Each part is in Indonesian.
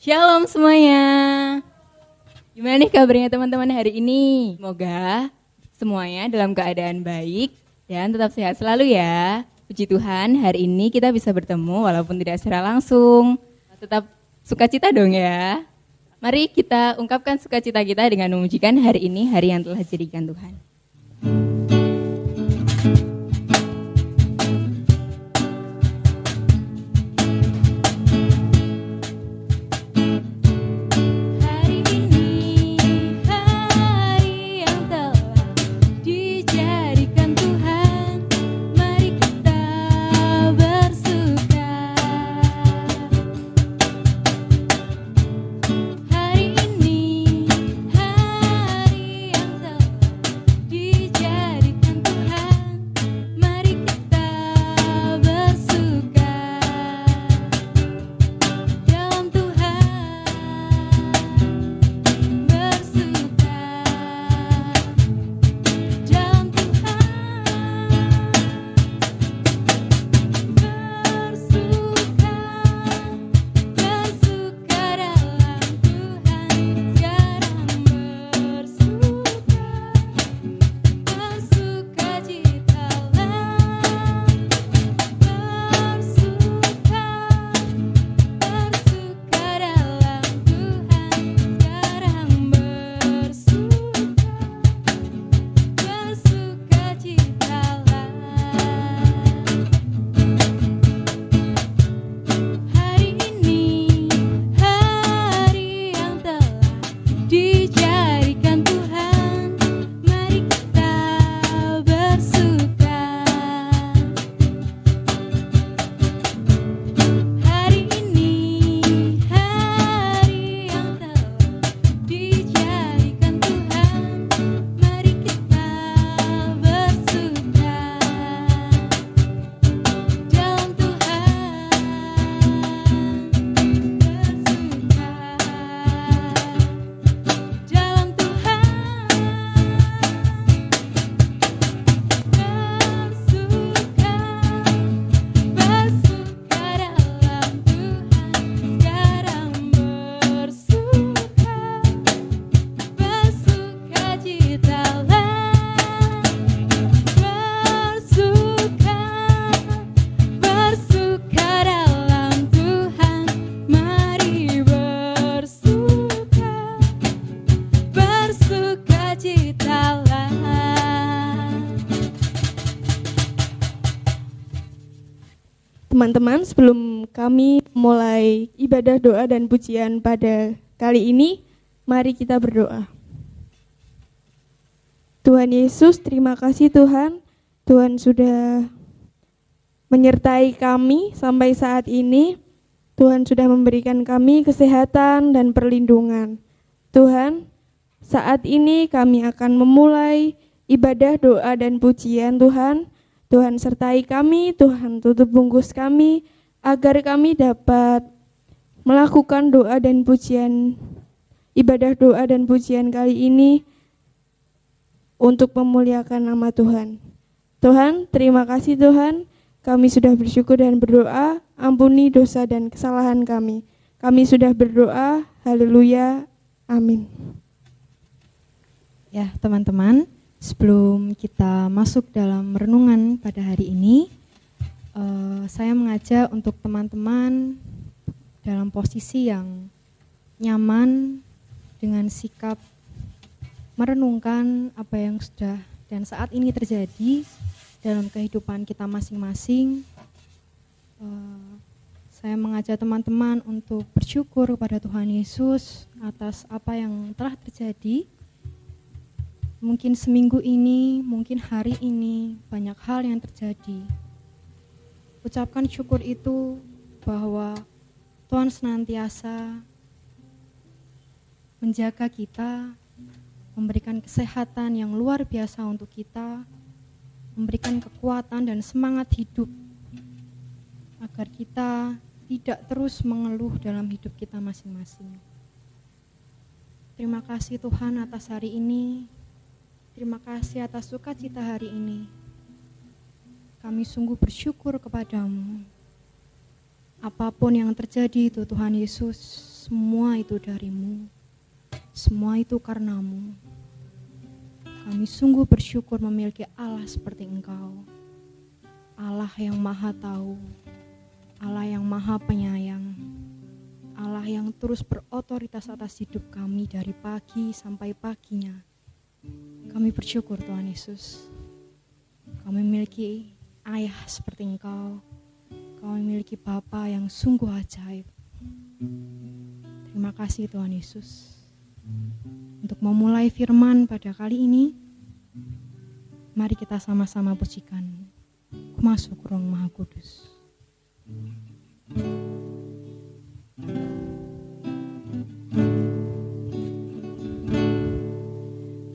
Shalom semuanya. Gimana nih kabarnya teman-teman hari ini? Semoga semuanya dalam keadaan baik dan tetap sehat selalu ya. Puji Tuhan, hari ini kita bisa bertemu walaupun tidak secara langsung. Tetap sukacita dong ya. Mari kita ungkapkan sukacita kita dengan memujikan hari ini, hari yang telah dijadikan Tuhan. Teman-teman, sebelum kami mulai ibadah doa dan pujian pada kali ini, mari kita berdoa. Tuhan Yesus, terima kasih Tuhan. Tuhan sudah menyertai kami sampai saat ini. Tuhan sudah memberikan kami kesehatan dan perlindungan. Tuhan, saat ini kami akan memulai ibadah doa dan pujian Tuhan. Tuhan sertai kami, Tuhan tutup bungkus kami, agar kami dapat melakukan doa dan pujian, ibadah doa dan pujian kali ini untuk memuliakan nama Tuhan. Tuhan, terima kasih Tuhan, kami sudah bersyukur dan berdoa, ampuni dosa dan kesalahan kami. Kami sudah berdoa, haleluya, amin. Ya teman-teman, sebelum kita masuk dalam renungan pada hari ini, saya mengajak untuk teman-teman dalam posisi yang nyaman dengan sikap merenungkan apa yang sudah dan saat ini terjadi dalam kehidupan kita masing-masing. Saya mengajak teman-teman untuk bersyukur kepada Tuhan Yesus atas apa yang telah terjadi. Mungkin seminggu ini, mungkin hari ini, banyak hal yang terjadi. Ucapkan syukur itu bahwa Tuhan senantiasa menjaga kita, memberikan kesehatan yang luar biasa untuk kita, memberikan kekuatan dan semangat hidup, agar kita tidak terus mengeluh dalam hidup kita masing-masing. Terima kasih Tuhan atas hari ini. Terima kasih atas sukacita hari ini. Kami sungguh bersyukur kepadamu. Apapun yang terjadi itu Tuhan Yesus, semua itu darimu, semua itu karenamu. Kami sungguh bersyukur memiliki Allah seperti Engkau, Allah yang maha tahu, Allah yang maha penyayang, Allah yang terus berotoritas atas hidup kami dari pagi sampai paginya. Kami bersyukur Tuhan Yesus, kami memiliki ayah seperti Engkau, kami memiliki Bapa yang sungguh ajaib. Terima kasih Tuhan Yesus. Untuk memulai firman pada kali ini, mari kita sama-sama pujikan Ku Masuk Ruang Maha Kudus.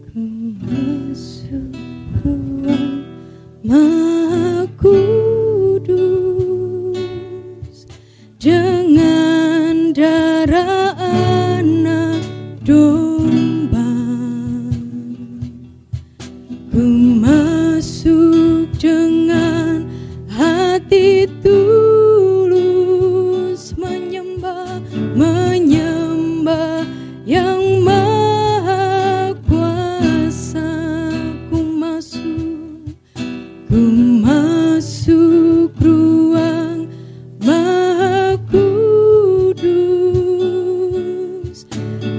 Ku masuk ruang Maha Kudus dengan darah anak domba. Ku masuk dengan hati tulus menyembah yang maha kuasa. Ku masuk ruang Maha Kudus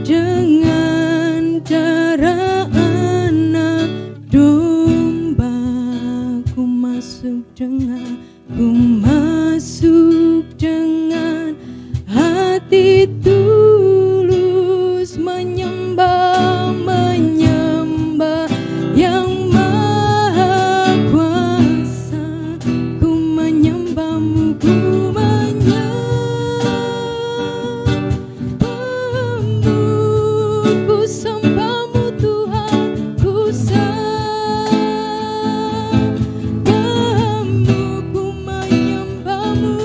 dengan darah anak domba. Ku masuk dengan hati tulus menyembah yang maha kuasa. Ku menyembahmu, ku menyembahmu, ku sembahmu Tuhan, ku sembahmu, ku menyembahmu,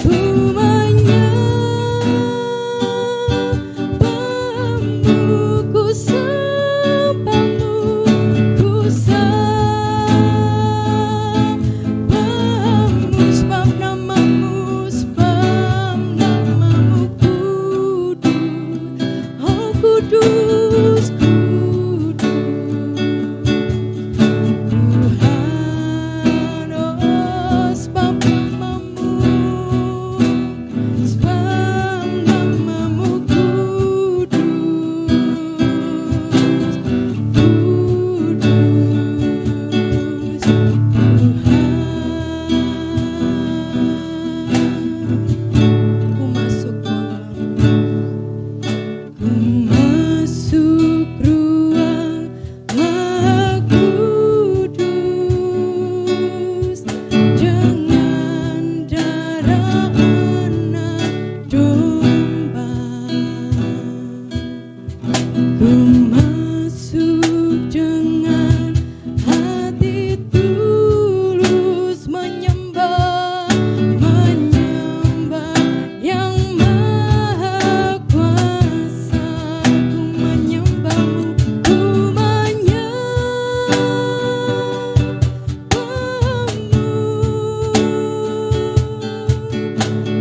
ku menyembahmu, ku sembahmu, ku sembahmu, sebab namamu kudus, oh kudus, kudus Tuhan, oh sebab namamu kudus, kudus Tuhan. Ku masuk ruang Maha Kudus dengan darah anak domba. Ku masuk dengan hati tulus menyembah yang maha kuasa. Ku menyembahmu, ku menyembahmu,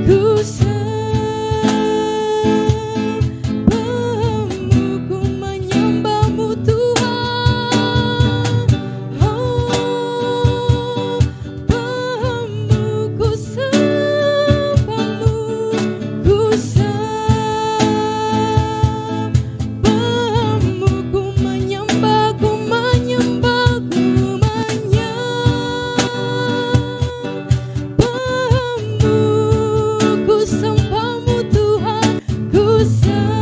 ku sembahmu, ku menyembahmu Tuhan, oh sembahmu, ku sembahmu, ku sembahmu, ku menyembah, ku menyembah, ku menyembahmu, ku sembahmu Tuhan, ku sembahmu,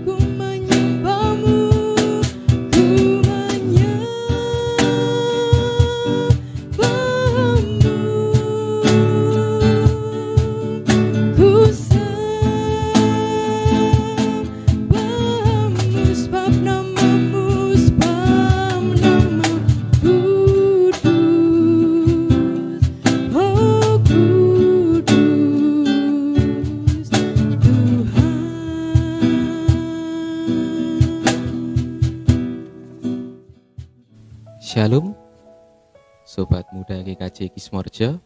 ku menyembahmu, ku menyembahmu, ku sembahmu, sebab namamu kudus, oh kudus Tuhan. Shalom, Sobat Muda GKJ Kismorjo.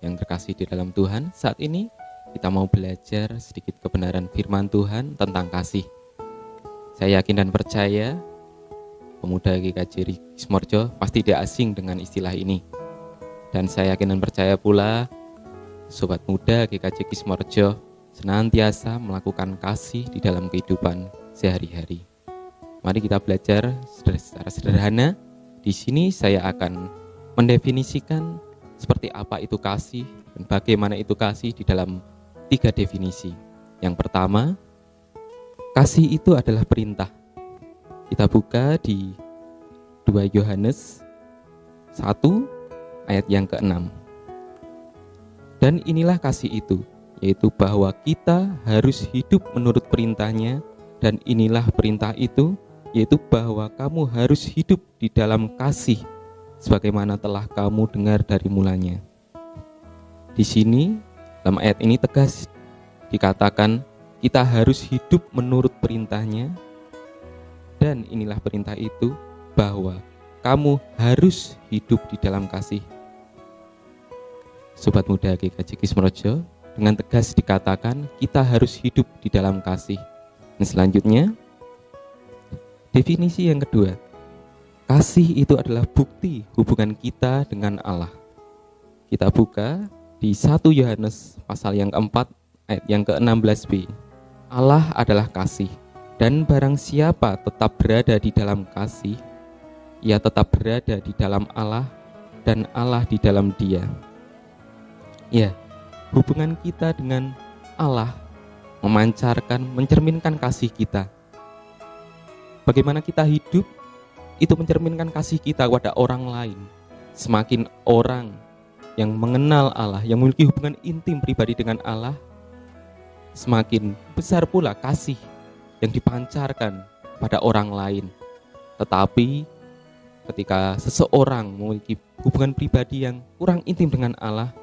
yang terkasih di dalam Tuhan, saat ini kita mau belajar sedikit kebenaran firman Tuhan tentang kasih. Saya yakin dan percaya pemuda GKJ Kismorjo pasti tidak asing dengan istilah ini. Dan saya yakin dan percaya pula sobat muda GKJ Kismorjo senantiasa melakukan kasih di dalam kehidupan sehari-hari. Mari kita belajar secara sederhana. Di sini saya akan mendefinisikan seperti apa itu kasih dan bagaimana itu kasih di dalam 3 definisi. Yang pertama, kasih itu adalah perintah. Kita buka di 2 Yohanes 1 ayat yang ke-6. Dan inilah kasih itu, yaitu bahwa kita harus hidup menurut perintahnya, dan inilah perintah itu, yaitu bahwa kamu harus hidup di dalam kasih sebagaimana telah kamu dengar dari mulanya. Di sini, dalam ayat ini tegas dikatakan kita harus hidup menurut perintahnya, dan inilah perintah itu, bahwa kamu harus hidup di dalam kasih. Sobat muda GKJ Kismorjo, dengan tegas dikatakan kita harus hidup di dalam kasih. Dan selanjutnya, definisi yang kedua, kasih itu adalah bukti hubungan kita dengan Allah. Kita buka di 1 Yohanes pasal yang keempat ayat yang ke-16b. Allah adalah kasih, dan barang siapa tetap berada di dalam kasih, ia tetap berada di dalam Allah, dan Allah di dalam dia. Ya, hubungan kita dengan Allah mencerminkan kasih kita. Bagaimana kita hidup, itu mencerminkan kasih kita kepada orang lain. Semakin orang yang mengenal Allah, yang memiliki hubungan intim pribadi dengan Allah, semakin besar pula kasih yang dipancarkan pada orang lain. Tetapi ketika seseorang memiliki hubungan pribadi yang kurang intim dengan Allah,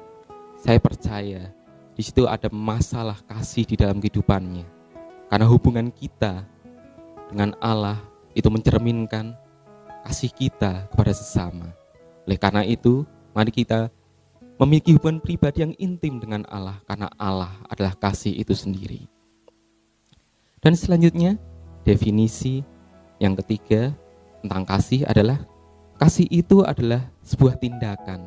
saya percaya di situ ada masalah kasih di dalam kehidupannya. Karena hubungan kita dengan Allah itu mencerminkan kasih kita kepada sesama. Oleh karena itu, mari kita memiliki hubungan pribadi yang intim dengan Allah, karena Allah adalah kasih itu sendiri. Dan selanjutnya, definisi yang ketiga tentang kasih adalah kasih itu adalah sebuah tindakan.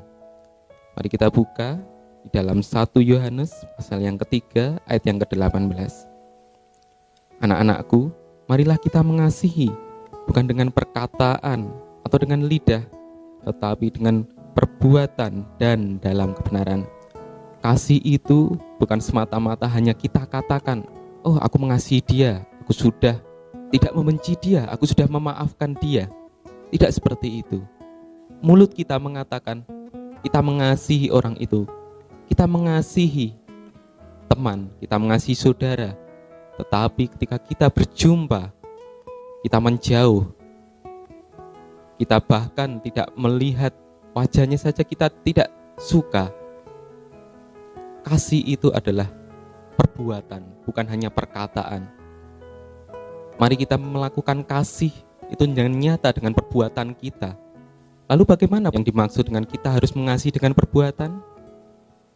Mari kita buka di dalam 1 Yohanes pasal yang ketiga ayat yang ke-18. Anak-anakku, marilah kita mengasihi, bukan dengan perkataan atau dengan lidah, tetapi dengan perbuatan dan dalam kebenaran. Kasih itu bukan semata-mata hanya kita katakan, oh aku mengasihi dia, aku sudah tidak membenci dia, aku sudah memaafkan dia. Tidak seperti itu. Mulut kita mengatakan, kita mengasihi orang itu, kita mengasihi teman, kita mengasihi saudara. Tetapi ketika kita berjumpa, kita menjauh, kita bahkan tidak melihat wajahnya saja, kita tidak suka. Kasih itu adalah perbuatan, bukan hanya perkataan. Mari kita melakukan kasih itu dengan nyata dengan perbuatan kita. Lalu bagaimana yang dimaksud dengan kita harus mengasihi dengan perbuatan?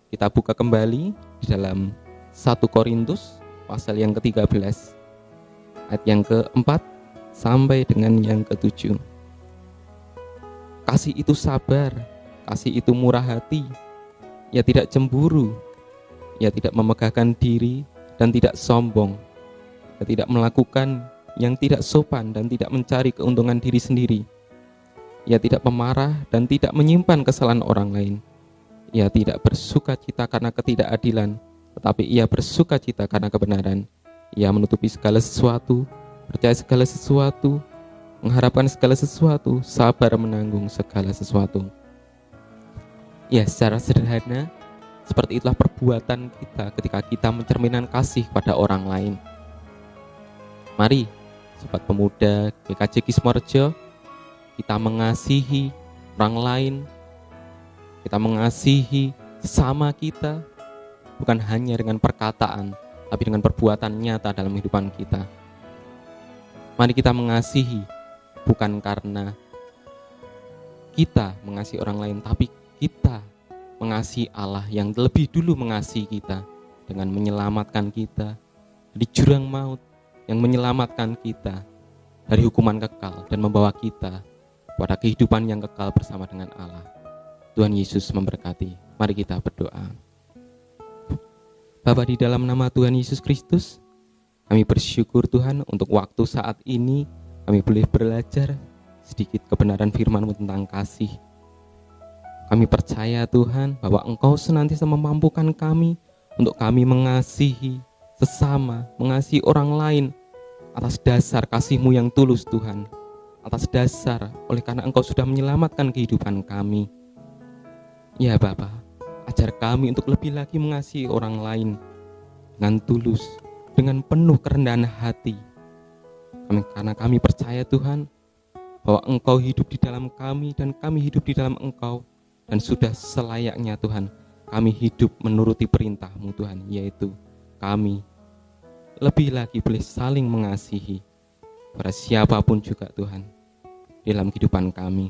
Kita buka kembali di dalam 1 Korintus pasal yang ke-13 ayat yang ke-4 sampai dengan yang ke-7. Kasih itu sabar, kasih itu murah hati, ia tidak cemburu, ia tidak memegahkan diri dan tidak sombong, ia tidak melakukan yang tidak sopan dan tidak mencari keuntungan diri sendiri, ia tidak pemarah dan tidak menyimpan kesalahan orang lain, ia tidak bersuka cita karena ketidakadilan, tetapi ia bersuka cita karena kebenaran, ia menutupi segala sesuatu, percaya segala sesuatu, mengharapkan segala sesuatu, sabar menanggung segala sesuatu. Ya, secara sederhana, seperti itulah perbuatan kita ketika kita mencerminkan kasih pada orang lain. Mari, sobat pemuda GKJ Kismorjo, kita mengasihi orang lain, kita mengasihi sesama kita, bukan hanya dengan perkataan, tapi dengan perbuatan nyata dalam kehidupan kita. Mari kita mengasihi bukan karena kita mengasihi orang lain, tapi kita mengasihi Allah yang lebih dulu mengasihi kita dengan menyelamatkan kita dari jurang maut, yang menyelamatkan kita dari hukuman kekal dan membawa kita pada kehidupan yang kekal bersama dengan Allah. Tuhan Yesus memberkati. Mari kita berdoa. Bapa, di dalam nama Tuhan Yesus Kristus, kami bersyukur Tuhan untuk waktu saat ini kami boleh belajar sedikit kebenaran firman-Mu tentang kasih. Kami percaya Tuhan bahwa Engkau senantiasa memampukan kami untuk kami mengasihi sesama, mengasihi orang lain atas dasar kasih-Mu yang tulus Tuhan. Atas dasar oleh karena Engkau sudah menyelamatkan kehidupan kami. Ya Bapa, ajar kami untuk lebih lagi mengasihi orang lain dengan tulus, dengan penuh kerendahan hati. Karena kami percaya Tuhan bahwa Engkau hidup di dalam kami dan kami hidup di dalam Engkau, dan sudah selayaknya Tuhan kami hidup menuruti perintah-Mu Tuhan, yaitu kami lebih lagi boleh saling mengasihi pada siapapun juga Tuhan dalam kehidupan kami.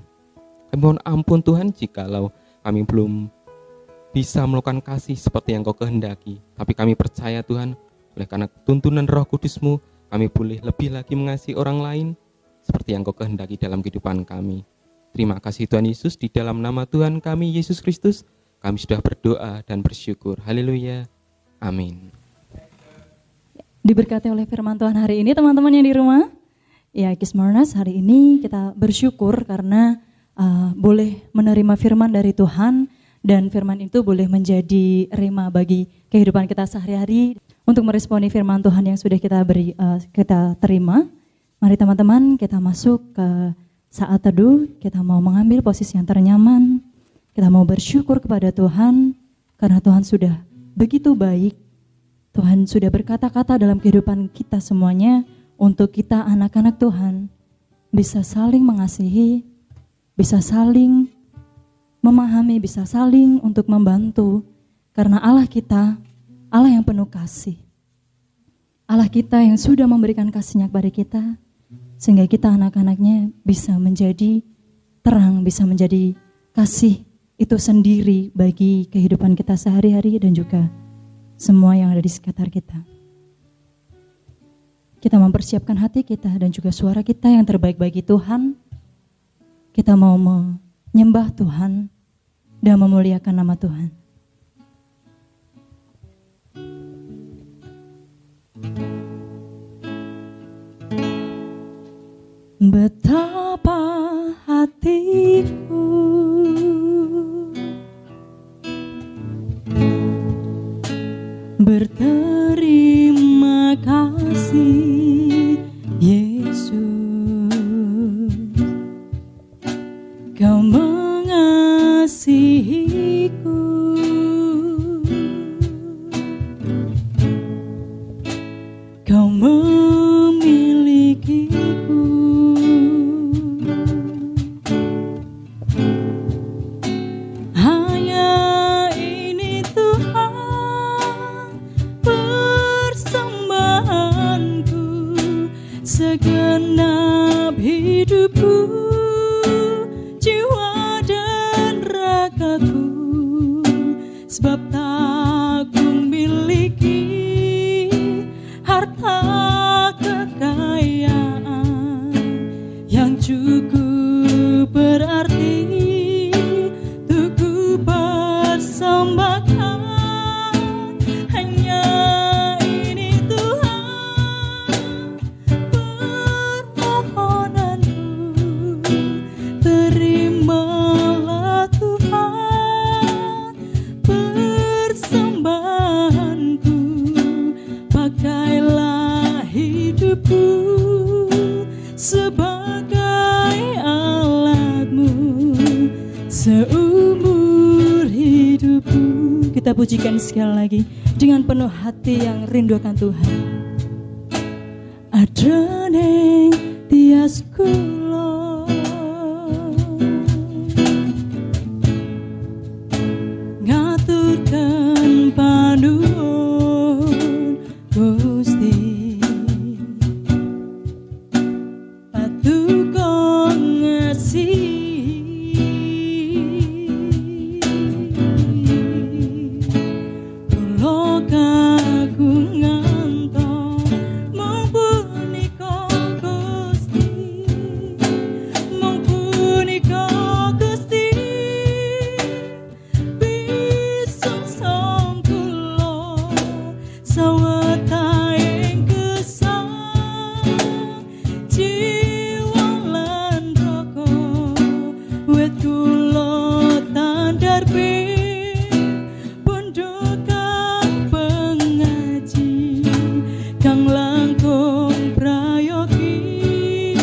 Kami mohon ampun Tuhan jikalau kami belum bisa melakukan kasih seperti yang Kau kehendaki, tapi kami percaya Tuhan oleh karena tuntunan Roh Kudus-Mu kami boleh lebih lagi mengasihi orang lain seperti yang Kau kehendaki dalam kehidupan kami. Terima kasih Tuhan Yesus, di dalam nama Tuhan kami Yesus Kristus kami sudah berdoa dan bersyukur. Haleluya. Amin. Diberkati oleh firman Tuhan hari ini teman-teman yang di rumah. Ya, Kismornas, hari ini kita bersyukur karena boleh menerima firman dari Tuhan, dan firman itu boleh menjadi rema bagi kehidupan kita sehari-hari. Untuk meresponi firman Tuhan yang sudah kita terima, mari teman-teman kita masuk ke saat teduh. Kita mau mengambil posisi yang ternyaman. Kita mau bersyukur kepada Tuhan karena Tuhan sudah begitu baik. Tuhan sudah berkata-kata dalam kehidupan kita semuanya untuk kita anak-anak Tuhan bisa saling mengasihi, bisa saling memahami, bisa saling untuk membantu. Karena Allah kita, Allah yang penuh kasih. Allah kita yang sudah memberikan kasih-Nya kepada kita, sehingga kita anak-anaknya bisa menjadi terang, bisa menjadi kasih itu sendiri bagi kehidupan kita sehari-hari dan juga semua yang ada di sekitar kita. Kita mempersiapkan hati kita dan juga suara kita yang terbaik bagi Tuhan. Kita mau menyembah Tuhan dan memuliakan nama Tuhan. Betapa hatiku berterima kasih, Yesus, Kau mengasihiku. Kau memilikiku. Hanya ini Tuhan persembahanku, segenap hidupku, jiwa dan ragaku, sebab tak kumiliki harta kekayaan yang cukup berarti untuk ku persembahkan. Hanya ini Tuhan permohonanku, terimalah Tuhan persembahanku, pakailah hidupku sebagai alatmu seumur hidupku. Kita pujikan sekali lagi dengan penuh hati yang rindu akan Tuhan. Adrene tias kulo ngaturkan panuwun Gusti, patuko ngasihi kagungan to punika Gusti, mung punika Gusti bisa sang kula sawetahing gesang jiwa lan raga wit kula tandar bondo kang pengaji kang langkung prayogi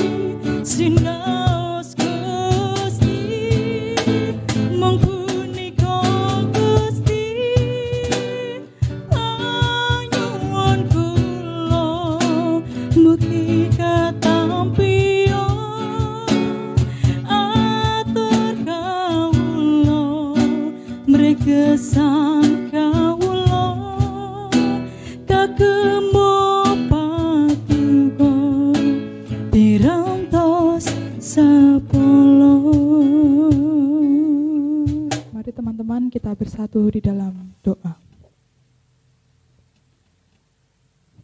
sinaos Gusti mung punika Gusti anyuwun kula mugi katampiya atur kawula mriki sang kawula kagemo patuko dirantos sapolo. Mari teman-teman kita bersatu di dalam doa.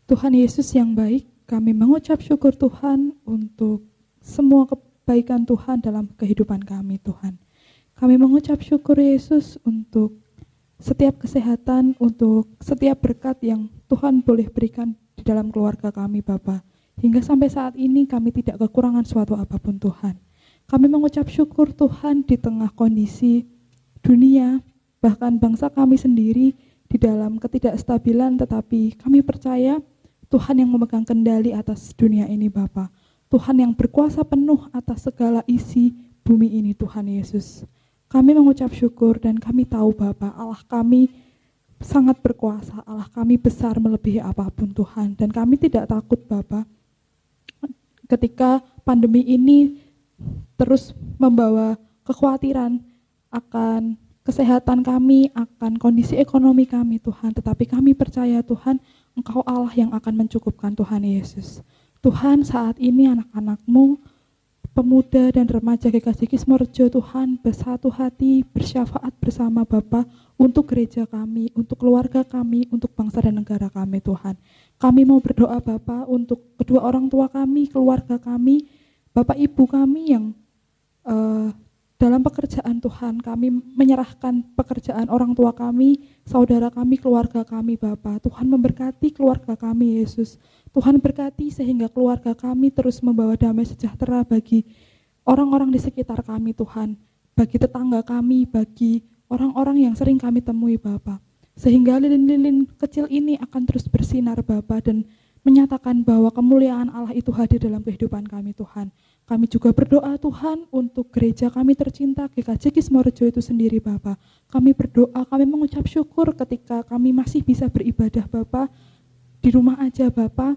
Tuhan Yesus yang baik, kami mengucap syukur Tuhan untuk semua kebaikan Tuhan dalam kehidupan kami Tuhan. Kami mengucap syukur Yesus untuk setiap kesehatan, untuk setiap berkat yang Tuhan boleh berikan di dalam keluarga kami Bapa. Hingga sampai saat ini kami tidak kekurangan suatu apapun Tuhan. Kami mengucap syukur Tuhan di tengah kondisi dunia, bahkan bangsa kami sendiri di dalam ketidakstabilan, tetapi kami percaya Tuhan yang memegang kendali atas dunia ini Bapa. Tuhan yang berkuasa penuh atas segala isi bumi ini Tuhan Yesus. Kami mengucap syukur dan kami tahu Bapa, Allah kami sangat berkuasa, Allah kami besar melebihi apapun Tuhan. Dan kami tidak takut Bapa ketika pandemi ini terus membawa kekhawatiran akan kesehatan kami, akan kondisi ekonomi kami Tuhan. Tetapi kami percaya Tuhan, Engkau Allah yang akan mencukupkan Tuhan Yesus. Tuhan saat ini anak-anak-Mu, pemuda dan remaja GKJ Kismorejo Tuhan bersatu hati, bersyafaat bersama Bapa untuk gereja kami, untuk keluarga kami, untuk bangsa dan negara kami Tuhan. Kami mau berdoa Bapa untuk kedua orang tua kami, keluarga kami, Bapak Ibu kami yang dalam pekerjaan Tuhan, kami menyerahkan pekerjaan orang tua kami, saudara kami, keluarga kami Bapa. Tuhan memberkati keluarga kami Yesus. Tuhan berkati sehingga keluarga kami terus membawa damai sejahtera bagi orang-orang di sekitar kami Tuhan, bagi tetangga kami, bagi orang-orang yang sering kami temui Bapa. Sehingga lilin-lilin kecil ini akan terus bersinar Bapa dan menyatakan bahwa kemuliaan Allah itu hadir dalam kehidupan kami Tuhan. Kami juga berdoa Tuhan untuk gereja kami tercinta GKJ Kismorejo itu sendiri Bapa. Kami berdoa, kami mengucap syukur ketika kami masih bisa beribadah Bapa di rumah aja Bapa.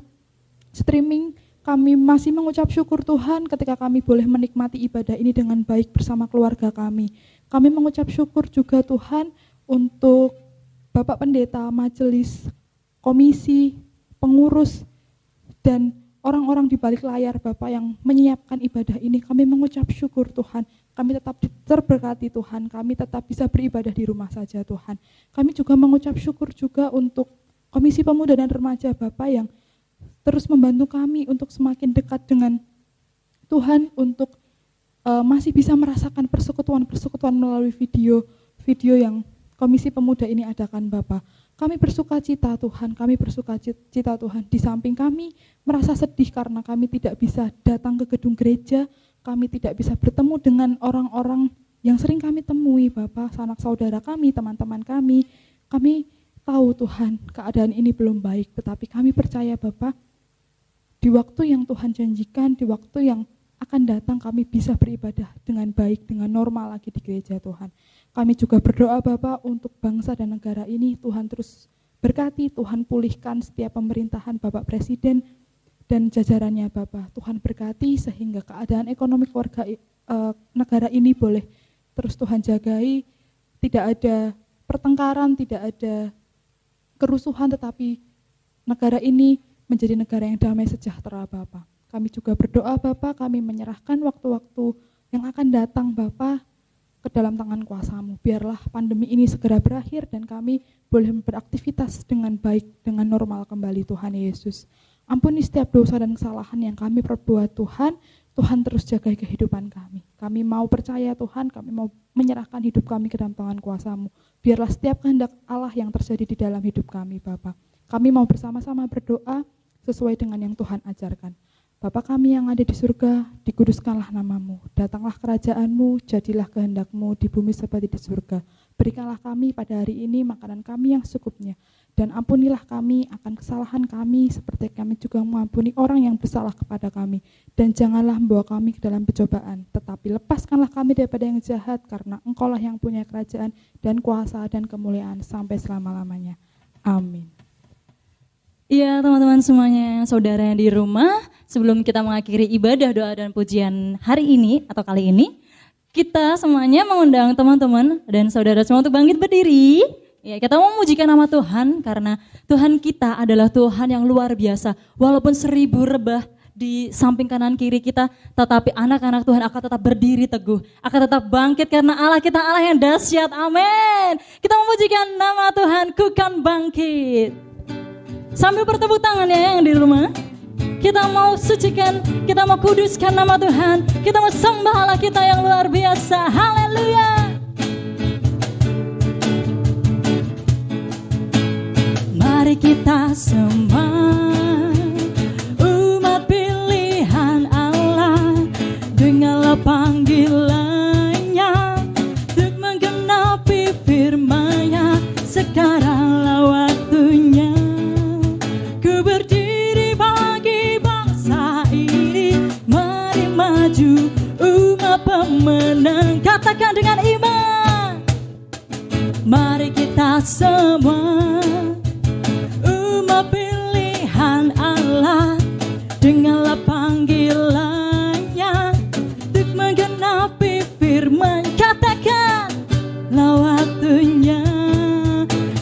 Streaming, kami masih mengucap syukur Tuhan ketika kami boleh menikmati ibadah ini dengan baik bersama keluarga kami. Kami mengucap syukur juga Tuhan untuk Bapak Pendeta, majelis, komisi, pengurus, dan orang-orang di balik layar Bapak yang menyiapkan ibadah ini. Kami mengucap syukur Tuhan, kami tetap terberkati Tuhan, kami tetap bisa beribadah di rumah saja Tuhan. Kami juga mengucap syukur juga untuk Komisi Pemuda dan Remaja Bapak yang terus membantu kami untuk semakin dekat dengan Tuhan, untuk masih bisa merasakan persekutuan-persekutuan melalui video yang Komisi Pemuda ini adakan Bapak. Kami bersuka cita Tuhan, kami bersuka cita Tuhan. Di samping kami merasa sedih karena kami tidak bisa datang ke gedung gereja, kami tidak bisa bertemu dengan orang-orang yang sering kami temui Bapak, sanak saudara kami, teman-teman kami. Kami tahu Tuhan keadaan ini belum baik, tetapi kami percaya Bapak, di waktu yang Tuhan janjikan, di waktu yang akan datang kami bisa beribadah dengan baik, dengan normal lagi di gereja Tuhan. Kami juga berdoa Bapak untuk bangsa dan negara ini, Tuhan terus berkati, Tuhan pulihkan setiap pemerintahan Bapak Presiden dan jajarannya Bapak. Tuhan berkati sehingga keadaan ekonomi keluarga negara ini boleh terus Tuhan jagai, tidak ada pertengkaran, tidak ada kerusuhan, tetapi negara ini menjadi negara yang damai sejahtera Bapak. Kami juga berdoa Bapak, kami menyerahkan waktu-waktu yang akan datang Bapak ke dalam tangan kuasa-Mu. Biarlah pandemi ini segera berakhir dan kami boleh beraktivitas dengan baik, dengan normal kembali Tuhan Yesus. Ampuni setiap dosa dan kesalahan yang kami perbuat Tuhan. Tuhan terus jaga kehidupan kami. Kami mau percaya Tuhan, kami mau menyerahkan hidup kami ke dalam tangan kuasa-Mu. Biarlah setiap kehendak Allah yang terjadi di dalam hidup kami, Bapa. Kami mau bersama-sama berdoa sesuai dengan yang Tuhan ajarkan. Bapa kami yang ada di surga, dikuduskanlah nama-Mu. Datanglah kerajaan-Mu, jadilah kehendak-Mu di bumi seperti di surga. Berikanlah kami pada hari ini makanan kami yang secukupnya. Dan ampunilah kami akan kesalahan kami, seperti kami juga mengampuni orang yang bersalah kepada kami. Dan janganlah membawa kami ke dalam pencobaan, tetapi lepaskanlah kami daripada yang jahat, karena Engkau-lah yang punya kerajaan dan kuasa dan kemuliaan sampai selama-lamanya. Amin. Iya teman-teman semuanya, saudara yang di rumah, sebelum kita mengakhiri ibadah, doa dan pujian hari ini atau kali ini, kita semuanya mengundang teman-teman dan saudara semua untuk bangkit berdiri. Ya, kita mau memujikan nama Tuhan karena Tuhan kita adalah Tuhan yang luar biasa. Walaupun 1000 rebah di samping kanan kiri kita, tetapi anak-anak Tuhan akan tetap berdiri teguh, akan tetap bangkit karena Allah kita Allah yang dahsyat. Amin. Kita memujikan nama Tuhan, ku kan bangkit. Sambil bertepuk tangan ya yang di rumah. Kita mau sucikan, kita mau kuduskan nama Tuhan. Kita mau sembah Allah kita yang luar biasa. Haleluya. Mari kita semua umat pilihan Allah, dengarlah panggilannya untuk menggenapi firman-Nya. Sekaranglah waktunya. Ku berdiri bagi bangsa ini, mari maju umat pemenang. Katakan dengan iman. Mari kita semua umat pilihan Allah, dengarlah panggilannya untuk menggenapi firman. Katakan lah waktunya.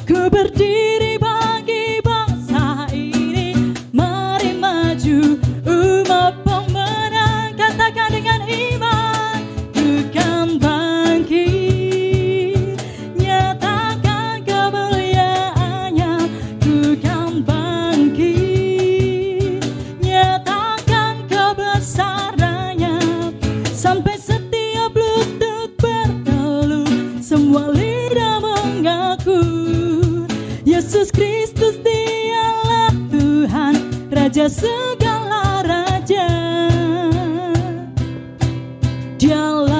Ku berdiri bagi bangsa ini, mari maju umat pemenang. Katakan dengan iman. Ku kan bangkit, nyatakan kemuliaan-Nya. Ku kan bangkit, nyatakan kebesaran-Nya. Sampai setiap lutut berteluh, semua lidah mengaku Yesus Kristus Dialah Tuhan, Raja segala raja. Dialah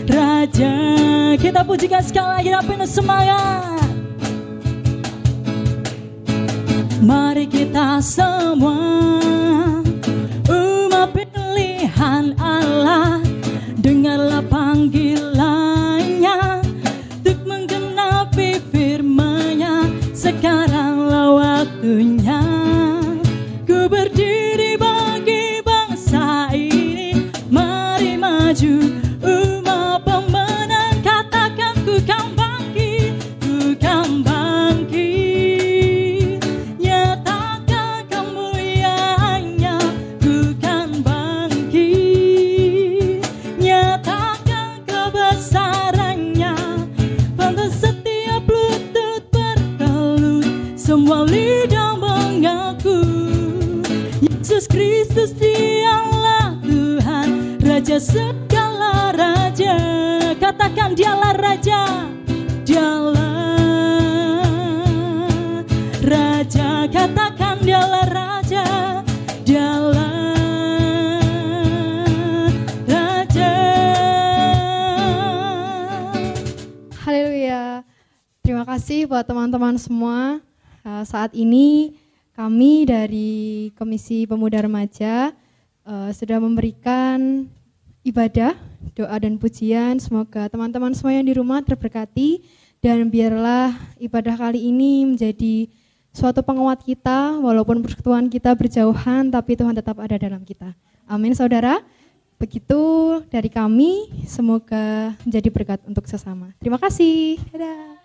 Raja. Kita pujikan sekali lagi dan penuh semangat. Mari kita semua umat pilihan Allah, dengarlah panggilannya untuk menggenapi firman-Nya. Sekaranglah waktunya. Ku berdiri bagi bangsa ini, mari maju umat pemenang. Katakan ku kan bangkit, ku kan bangkit, nyatakan kemuliaan-Nya. Ku kan bangkit, nyatakan kebesaran-Nya. Pada setiap lutut bertelut, semua lidah mengaku Yesus Kristus Dialah Tuhan, Raja segala raja. Katakan Dialah Raja. Dialah Raja. Katakan Dialah Raja. Dialah Raja. Haleluya. Terima kasih buat teman-teman semua. Saat ini kami dari Komisi Pemuda Remaja sudah memberikan ibadah, doa dan pujian. Semoga teman-teman semua yang di rumah terberkati dan biarlah ibadah kali ini menjadi suatu penguat kita walaupun persekutuan kita berjauhan tapi Tuhan tetap ada dalam kita. Amin saudara. Begitu dari kami, semoga menjadi berkat untuk sesama. Terima kasih. Dadah.